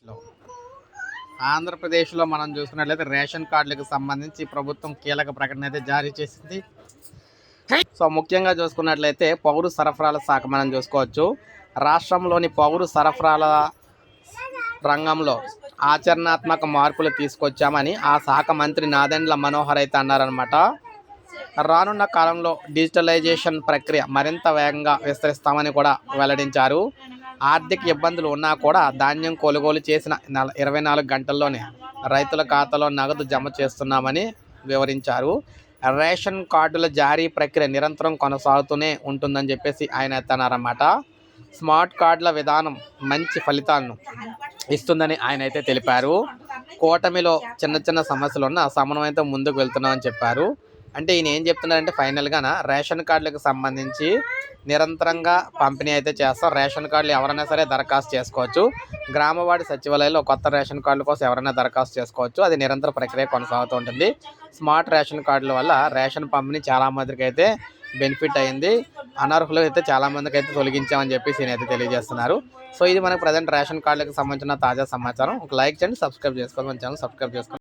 లో ఆంధ్రప్రదేశ్లో మనం చూసుకున్నట్లయితే రేషన్ కార్డులకు సంబంధించి ప్రభుత్వం కీలక ప్రకటన అయితే జారీ చేసింది. సో ముఖ్యంగా చూసుకున్నట్లయితే పౌర సరఫరాల శాఖ మనం చూసుకోవచ్చు. రాష్ట్రంలోని పౌర సరఫరాల రంగంలో ఆచరణాత్మక మార్పులు తీసుకొచ్చామని ఆ శాఖ మంత్రి నాదెండ్ల మనోహర్ అయితే అన్నారనమాట. రానున్న కాలంలో డిజిటలైజేషన్ ప్రక్రియ మరింత వేగంగా విస్తరిస్తామని కూడా వెల్లడించారు. ఆర్థిక ఇబ్బందులు ఉన్నా కూడా ధాన్యం కొనుగోలు చేసిన 24 గంటల్లోనే రైతుల ఖాతాలో నగదు జమ చేస్తున్నామని వివరించారు. రేషన్ కార్డుల జారీ ప్రక్రియ నిరంతరం కొనసాగుతూనే ఉంటుందని చెప్పేసి ఆయన అన్నారన్నమాట. స్మార్ట్ కార్డుల విధానం మంచి ఫలితాలను ఇస్తుందని ఆయన అయితే తెలిపారు. కూటమిలో చిన్న చిన్న సమస్యలు ఉన్న సమన్వయంతో ముందుకు వెళ్తున్నామని చెప్పారు. అంటే ఈయన ఏం చెప్తున్నారంటే ఫైనల్గా రేషన్ కార్డులకు సంబంధించి నిరంతరంగా పంపిణీ అయితే చేస్తాం. రేషన్ కార్డులు ఎవరైనా సరే దరఖాస్తు చేసుకోవచ్చు. గ్రామవాడి సచివాలయంలో కొత్త రేషన్ కార్డుల కోసం ఎవరైనా దరఖాస్తు చేసుకోవచ్చు. అది నిరంతర ప్రక్రియ కొనసాగుతూ ఉంటుంది. స్మార్ట్ రేషన్ కార్డుల వల్ల రేషన్ పంపిణీ చాలామందికి అయితే బెనిఫిట్ అయింది. అనర్హులు అయితే చాలామందికి అయితే తొలగించామని చెప్పేసి ఈయన అయితే తెలియజేస్తున్నారు. సో ఇది మనకు ప్రజెంట్ రేషన్ కార్డులకు సంబంధించిన తాజా సమాచారం. ఒక లైక్ చేయండి, సబ్స్క్రైబ్ చేసుకోండి, మన ఛానల్ సబ్స్క్రైబ్ చేసుకోండి.